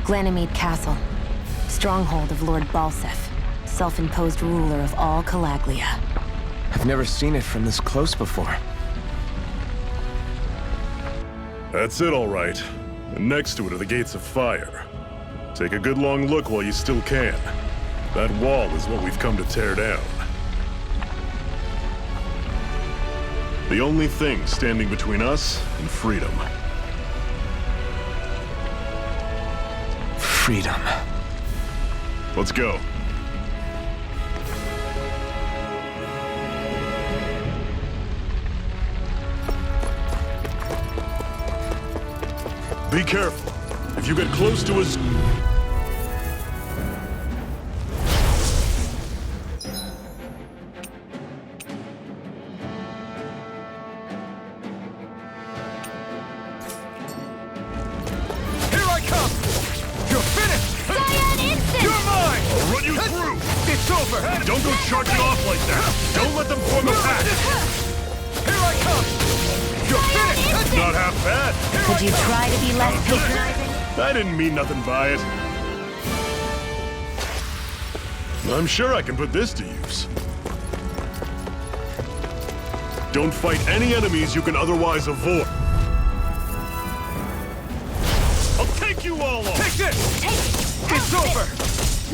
Ganymede Castle. Stronghold of Lord Balsef, self-imposed ruler of all Calaglia. I've never seen it from this close before. That's it, all right. And next to it are the Gates of Fire. Take a good long look while you still can. That wall is what we've come to tear down. The only thing standing between us and freedom. Freedom. Let's go. Be careful. If you get close to us... Here I come! You're finished! Cyan instant! You're mine! I'll run you through! It's over! Don't go charging off like that! Don't let them form a pack! Here I come! You're finished! Not half bad! Could you try to be less patronizing? I didn't mean nothing by it. I'm sure I can put this to use. Don't fight any enemies you can otherwise avoid. I'll take you all on! Take this! It's over!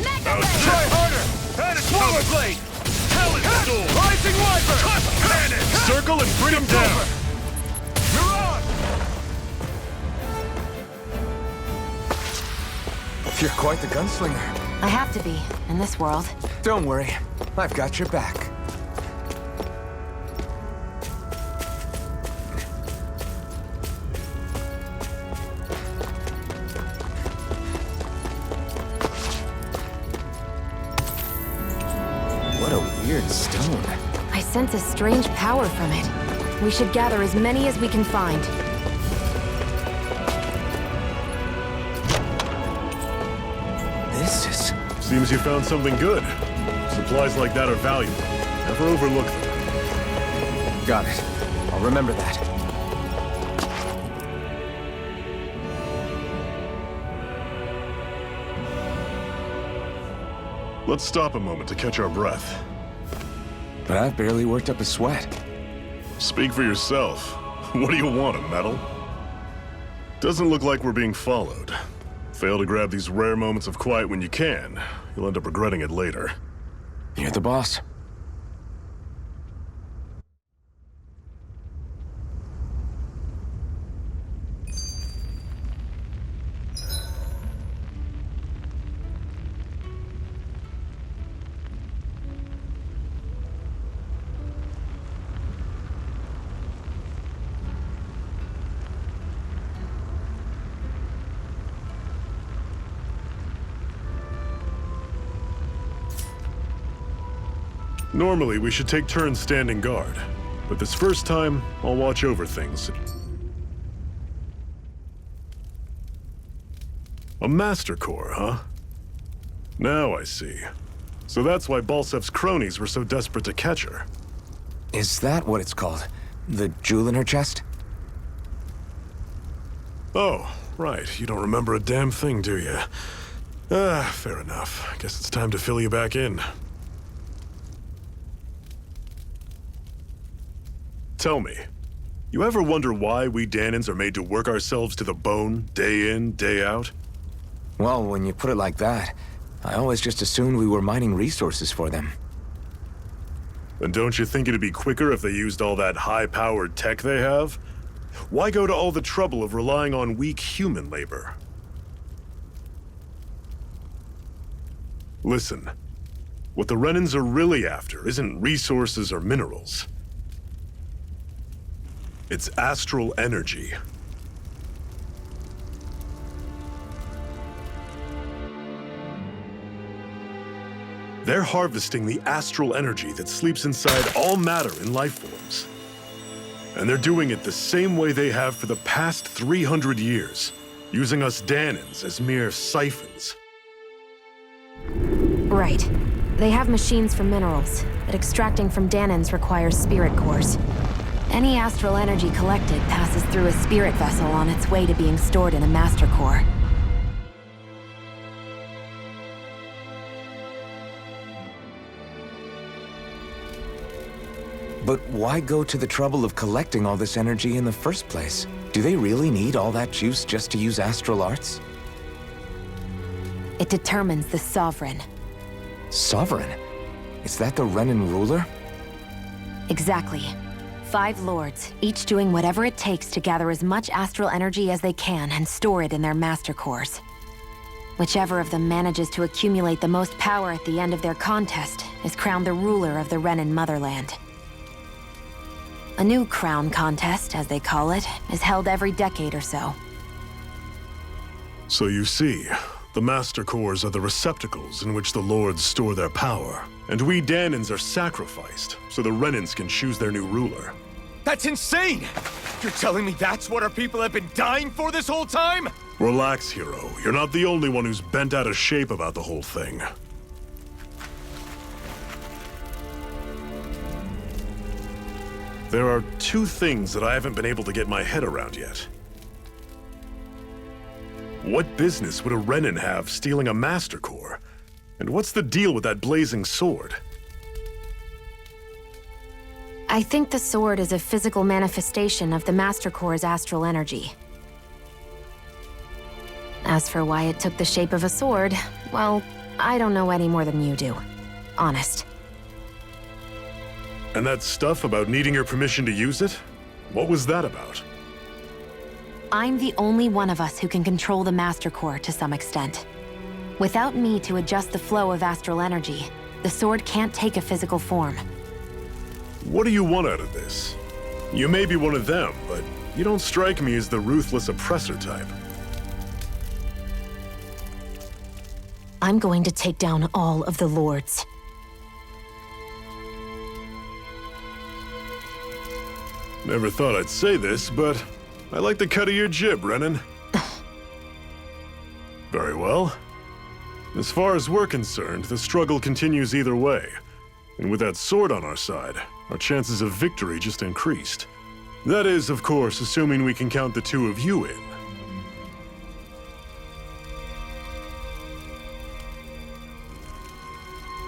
Mega Try harder! Smaller blade! Talon Storm! Rising Wyvern! Panic! Circle and bring him down! Mirage! You're quite the gunslinger. I have to be, in this world. Don't worry, I've got your back. What a weird stone. I sense a strange power from it. We should gather as many as we can find. This is... Seems you found something good. Supplies like that are valuable. Never overlook them. Got it. I'll remember that. Let's stop a moment to catch our breath. But I've barely worked up a sweat. Speak for yourself. What do you want, a medal? Doesn't look like we're being followed. Fail to grab these rare moments of quiet when you can. You'll end up regretting it later. You're the boss. Normally, we should take turns standing guard. But this first time, I'll watch over things. A Master Core, huh? Now I see. So that's why Balsef's cronies were so desperate to catch her. Is that what it's called? The jewel in her chest? Oh, right. You don't remember a damn thing, do you? Fair enough. Guess it's time to fill you back in. Tell me, you ever wonder why we Dahnans are made to work ourselves to the bone, day in, day out? Well, when you put it like that, I always just assumed we were mining resources for them. And don't you think it'd be quicker if they used all that high-powered tech they have? Why go to all the trouble of relying on weak human labor? Listen, what the Renans are really after isn't resources or minerals. It's astral energy. They're harvesting the astral energy that sleeps inside all matter in life forms. And they're doing it the same way they have for the past 300 years, using us Dahnans as mere siphons. Right. They have machines for minerals, but extracting from Dahnans requires spirit cores. Any astral energy collected passes through a spirit vessel on its way to being stored in a master core. But why go to the trouble of collecting all this energy in the first place? Do they really need all that juice just to use astral arts? It determines the Sovereign. Sovereign? Is that the Renan ruler? Exactly. 5 lords, each doing whatever it takes to gather as much astral energy as they can and store it in their master cores. Whichever of them manages to accumulate the most power at the end of their contest is crowned the ruler of the Renan motherland. A new crown contest, as they call it, is held every decade or so. So you see, the Master Cores are the receptacles in which the Lords store their power. And we Danans are sacrificed, so the Renans can choose their new ruler. That's insane! You're telling me that's what our people have been dying for this whole time? Relax, hero. You're not the only one who's bent out of shape about the whole thing. There are 2 things that I haven't been able to get my head around yet. What business would a Renan have stealing a Master Core? And what's the deal with that blazing sword? I think the sword is a physical manifestation of the Master Core's astral energy. As for why it took the shape of a sword, well, I don't know any more than you do. Honest. And that stuff about needing your permission to use it? What was that about? I'm the only one of us who can control the Master Core to some extent. Without me to adjust the flow of astral energy, the sword can't take a physical form. What do you want out of this? You may be one of them, but you don't strike me as the ruthless oppressor type. I'm going to take down all of the lords. Never thought I'd say this, but I like the cut of your jib, Renan. Very well. As far as we're concerned, the struggle continues either way. And with that sword on our side, our chances of victory just increased. That is, of course, assuming we can count the 2 of you in.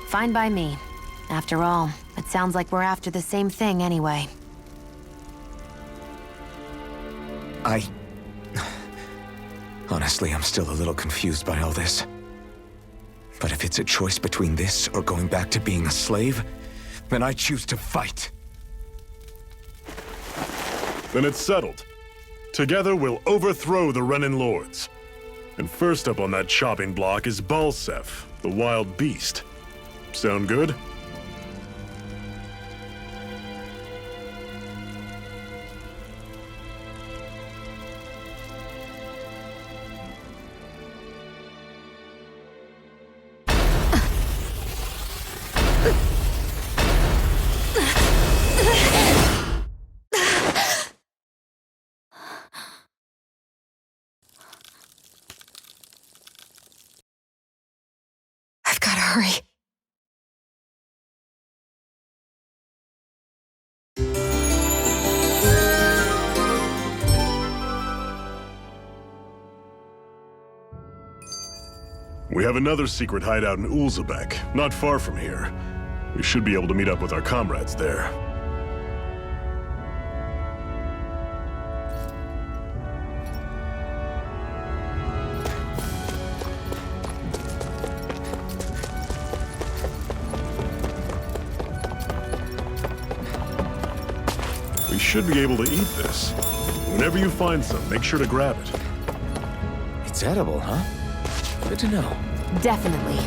Fine by me. After all, it sounds like we're after the same thing anyway. Honestly, I'm still a little confused by all this. But if it's a choice between this or going back to being a slave, then I choose to fight. Then it's settled. Together, we'll overthrow the Renan Lords. And first up on that chopping block is Balsef, the wild beast. Sound good? I've got to hurry. We have another secret hideout in Ulzebek, not far from here. We should be able to meet up with our comrades there. We should be able to eat this. Whenever you find some, make sure to grab it. It's edible, huh? Good to know. Definitely.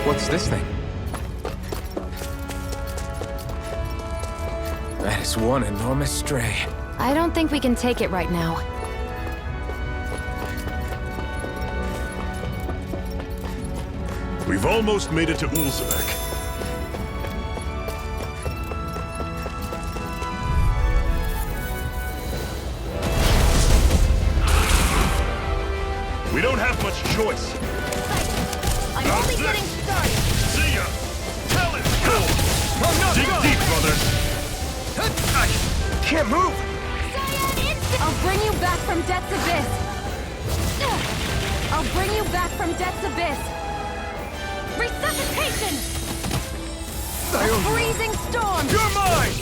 What's this thing? That is one enormous stray. I don't think we can take it right now. We've almost made it to Ozxioan. We don't have much choice. I'm only getting started. See ya! Tell it! Go! Dig deep, brother! I can't move! I'll bring you back from Death's Abyss. I'll bring you back from Death's Abyss. Resuscitation! A freezing storm! You're mine!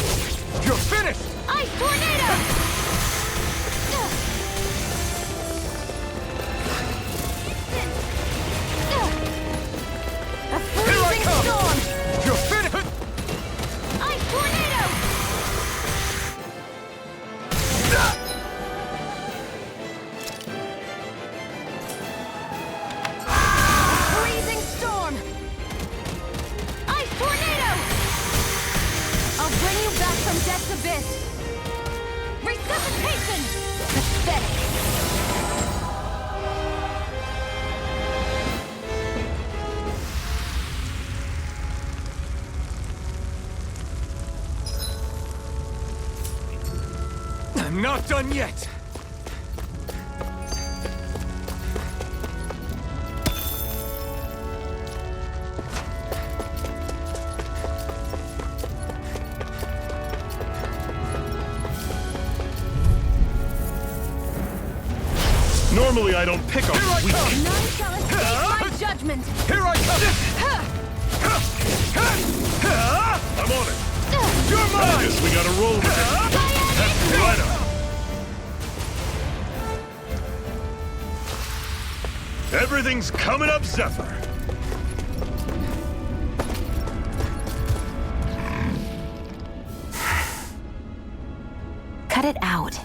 You're finished! Ice tornado! A Here I freezing come! storm! You're finished! Ice tornado! Freezing storm! Ice tornado! I'll bring you back from Death's Abyss. Resuscitation! Pathetic! I'm not done yet! Normally I don't pick on Here I weak. come! None shall escape my judgment! Here I come! I'm on it. You're I mine! guess we gotta roll with it. That's right up. Everything's coming up, Zephyr. Cut it out.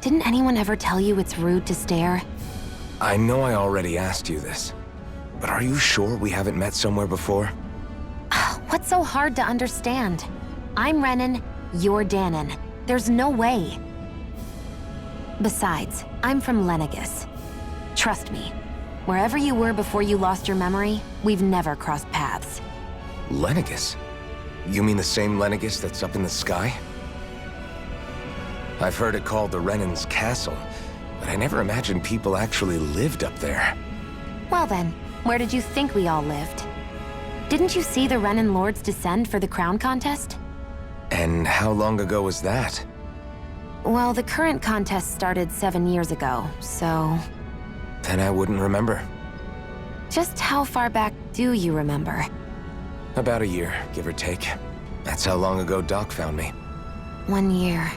Didn't anyone ever tell you it's rude to stare? I know I already asked you this, but are you sure we haven't met somewhere before? What's so hard to understand? I'm Renan, you're Danon. There's no way. Besides, I'm from Lenegis. Trust me, wherever you were before you lost your memory, we've never crossed paths. Lenegis? You mean the same Lenegis that's up in the sky? I've heard it called the Renan's Castle, but I never imagined people actually lived up there. Well then, where did you think we all lived? Didn't you see the Renan Lords descend for the crown contest? And how long ago was that? Well, the current contest started 7 years ago, so... Then I wouldn't remember. Just how far back do you remember? About a year, give or take. That's how long ago Doc found me. 1 year.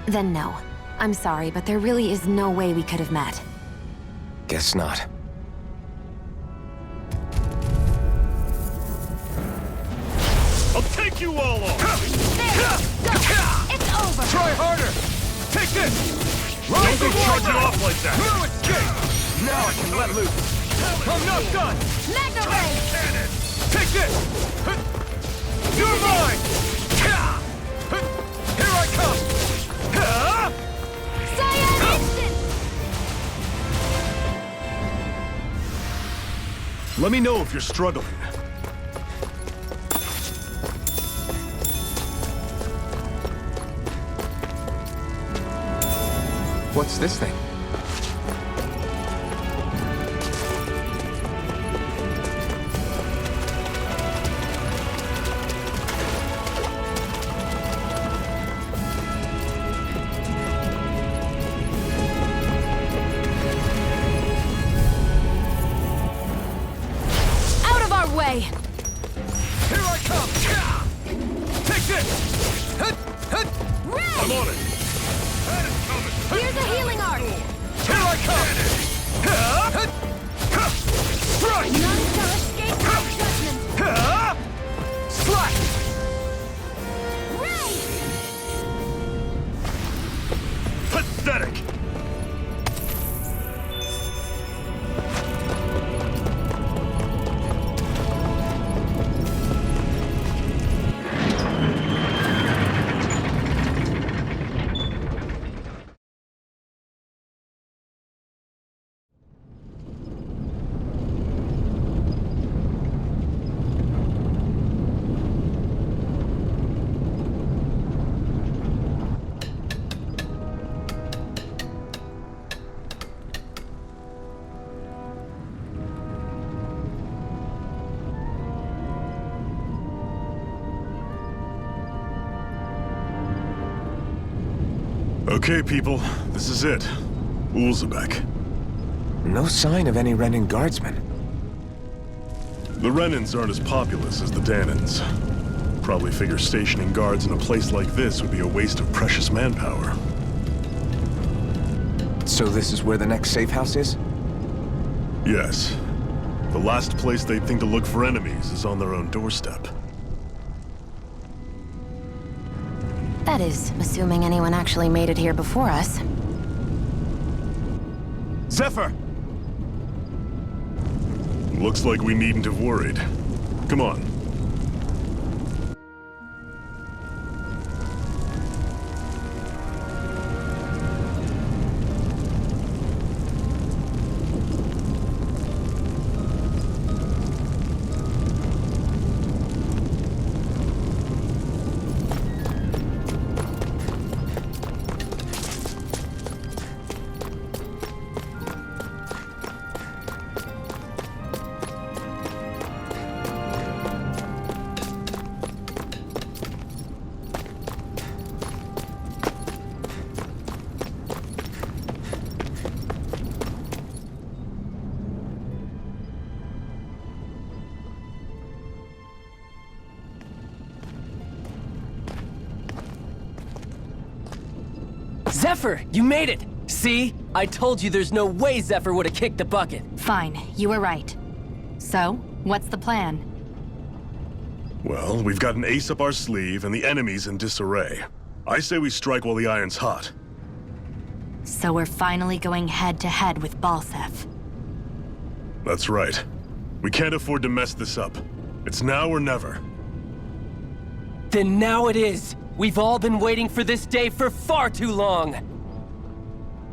Then no. I'm sorry, but there really is no way we could have met. Guess not. I'll take you all on. There! Go! It's over! Try harder! Take this! Don't go charging off like that. No escape! Now I can let loose! I'm not done! Magna Ray! Cannon. Take this! You're mine! Here I come! Cyan Instant! Let me know if you're struggling. What's this thing? Out of our way! Here I come! Take this! I'm Ray! on it. That is coming. Here's a healing art! Okay, people, this is it. Ulzebek. No sign of any Renan guardsmen. The Renans aren't as populous as the Danans. Probably figure stationing guards in a place like this would be a waste of precious manpower. So this is where the next safe house is? Yes. The last place they'd think to look for enemies is on their own doorstep. That is, assuming anyone actually made it here before us. Zephyr! Looks like we needn't have worried. Come on. Zephyr, you made it! See? I told you there's no way Zephyr would have kicked the bucket. Fine, you were right. So, what's the plan? Well, we've got an ace up our sleeve and the enemy's in disarray. I say we strike while the iron's hot. So we're finally going head-to-head with Balsef. That's right. We can't afford to mess this up. It's now or never. Then now it is! We've all been waiting for this day for far too long!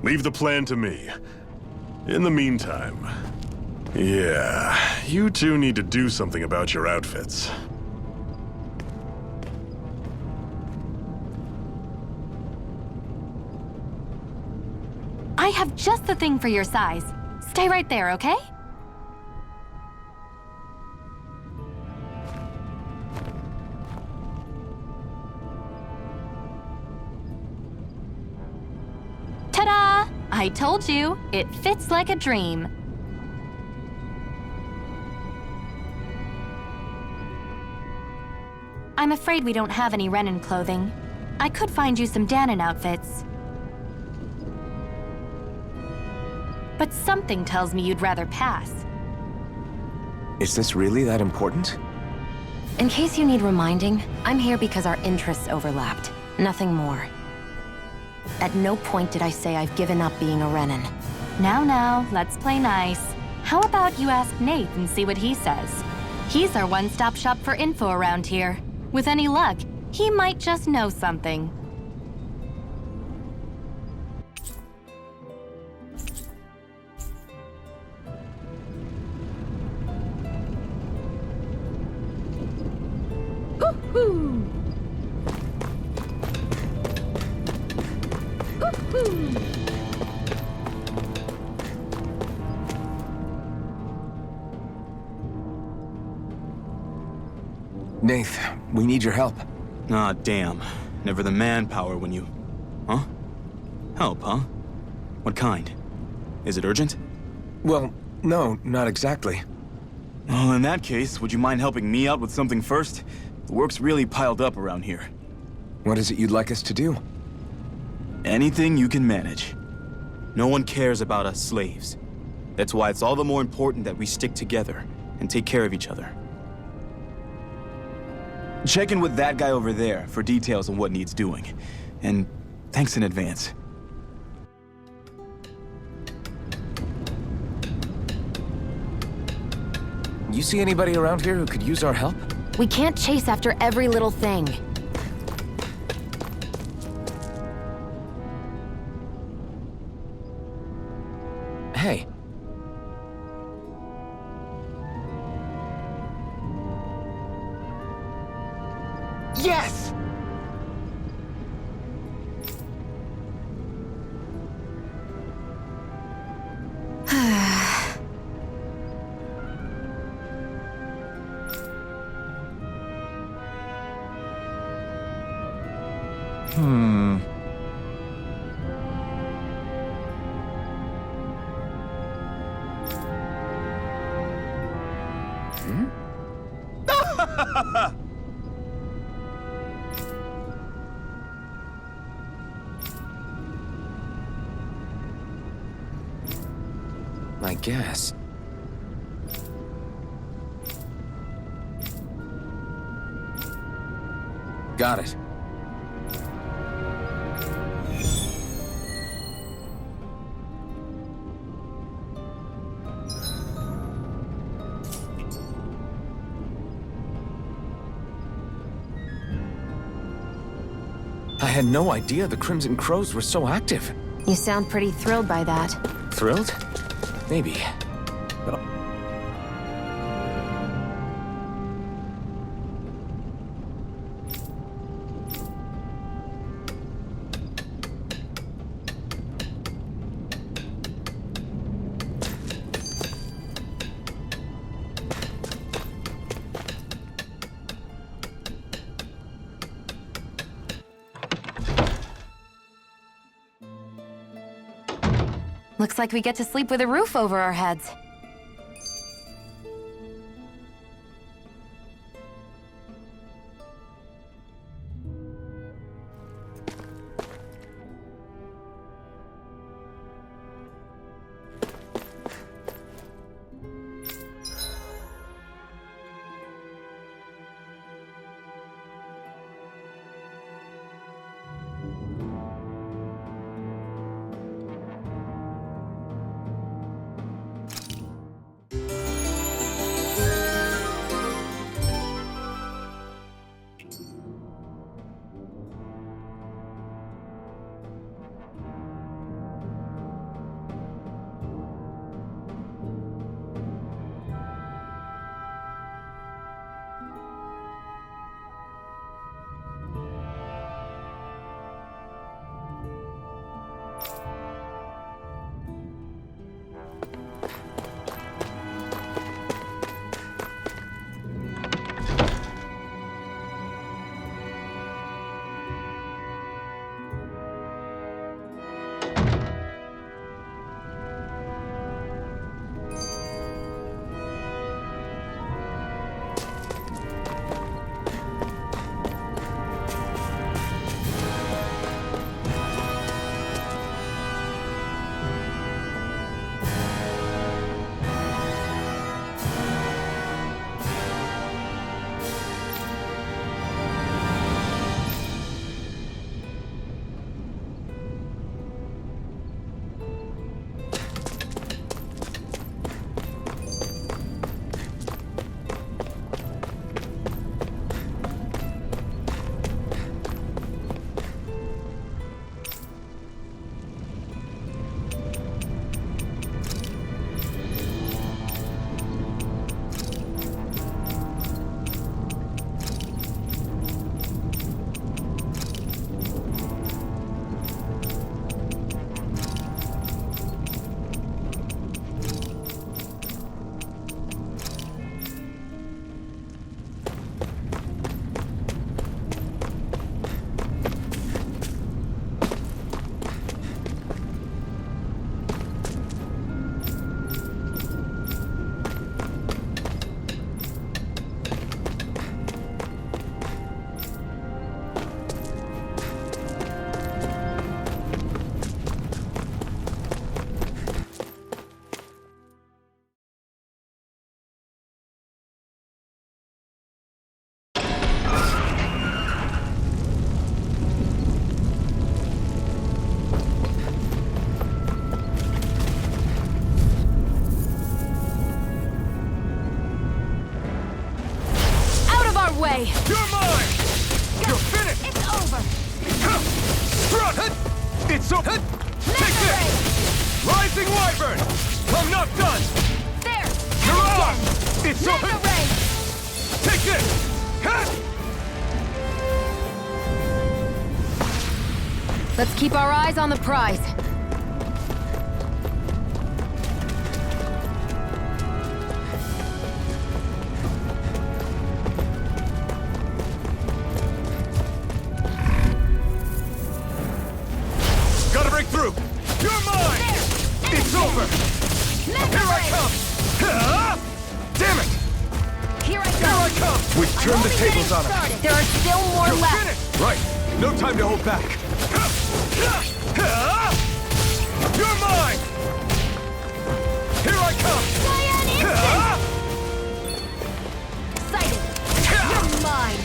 Leave the plan to me. In the meantime... Yeah, you two need to do something about your outfits. I have just the thing for your size. Stay right there, okay? Ta-da! I told you, it fits like a dream. I'm afraid we don't have any Renan clothing. I could find you some Danon outfits. But something tells me you'd rather pass. Is this really that important? In case you need reminding, I'm here because our interests overlapped. Nothing more. At no point did I say I've given up being a Renan. Now, let's play nice. How about you ask Nate and see what he says? He's our one-stop shop for info around here. With any luck, he might just know something. Woohoo! Woohoo! Nath, we need your help. Ah, damn. Never the manpower when you... Huh? Help, huh? What kind? Is it urgent? Well, no, not exactly. Well, in that case, would you mind helping me out with something first? The work's really piled up around here. What is it you'd like us to do? Anything you can manage. No one cares about us slaves. That's why it's all the more important that we stick together and take care of each other. Check in with that guy over there for details on what needs doing. And thanks in advance. You see anybody around here who could use our help? We can't chase after every little thing. Hey. Yes! I guess. Got it. I had no idea the Crimson Crows were so active. You sound pretty thrilled by that. Thrilled? Maybe. But Looks like we get to sleep with a roof over our heads. way! You're mine! You're finished! It's over! Strut! It's over! Take this! Rising Wyvern! I'm not done! There! You're And on! again. It's Mega over! ray! Take this! Let's keep our eyes on the prize. Gotta break through! You're mine! There! It's over! Mega Here I ray! come! Ah! Damn it! Here I Here I go! come! We've I'm turned the only tables getting on him! started. There are still more You're left. finished! Right! No time to hold back! You're mine! Here come! Cyan instant! Sighted! You're mine!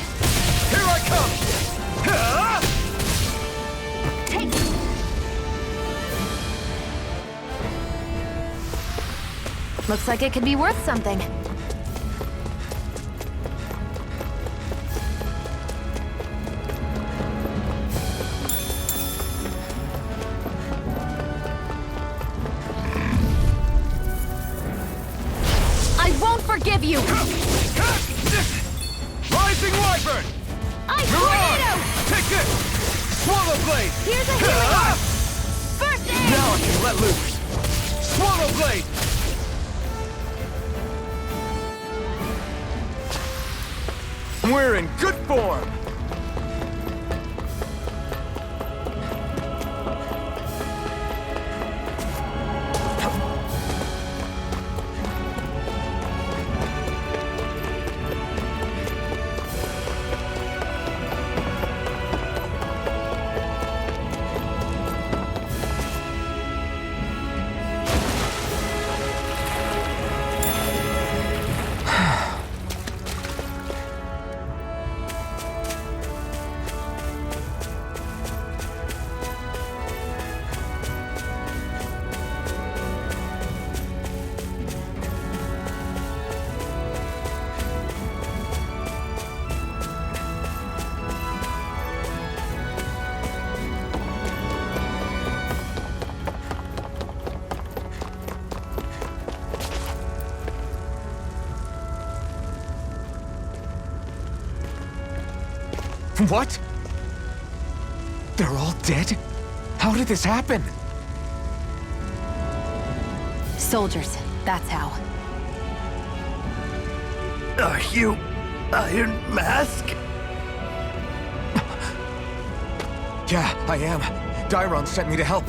Here I come! Take Looks like it could be worth something. I won't forgive you! Rising Wyvern! Tornado! Take this! Swallow Blade! Here's a healing! First aid! Now I can let loose! Swallow Blade! We're in good form! What? They're all dead? How did this happen? Soldiers, that's how. Are you Iron Mask? Yeah, I am. Dairon sent me to help.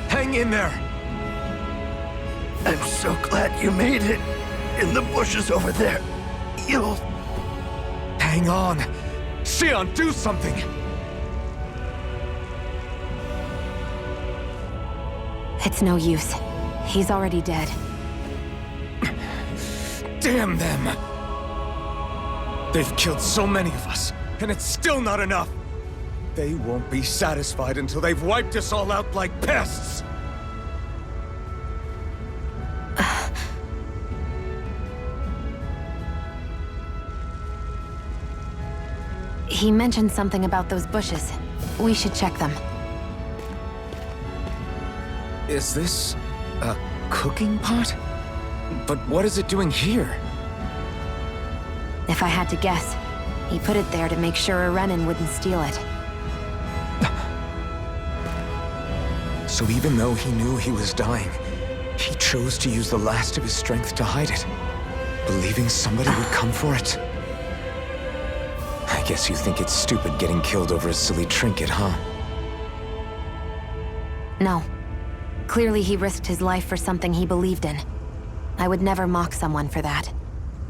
Hang in there! I'm so glad you made it. In the bushes over there. You'll... Hang on! Xion, do something! It's no use. He's already dead. Damn them! They've killed so many of us, and it's still not enough! They won't be satisfied until they've wiped us all out like pests! He mentioned something about those bushes. We should check them. Is this a cooking pot? But what is it doing here? If I had to guess, he put it there to make sure a Renan wouldn't steal it. So even though he knew he was dying, he chose to use the last of his strength to hide it, believing somebody would come for it. I guess you think it's stupid getting killed over a silly trinket, huh? No. Clearly he risked his life for something he believed in. I would never mock someone for that.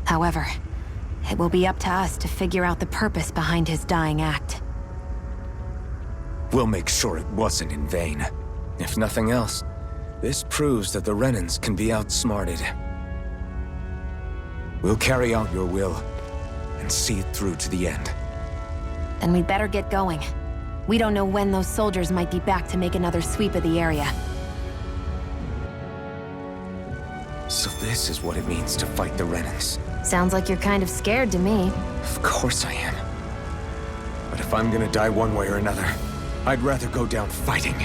However, it will be up to us to figure out the purpose behind his dying act. We'll make sure it wasn't in vain. If nothing else, this proves that the Renans can be outsmarted. We'll carry out your will, and see it through to the end. Then we'd better get going. We don't know when those soldiers might be back to make another sweep of the area. So this is what it means to fight the Renans. Sounds like you're kind of scared to me. Of course I am. But if I'm gonna die one way or another, I'd rather go down fighting.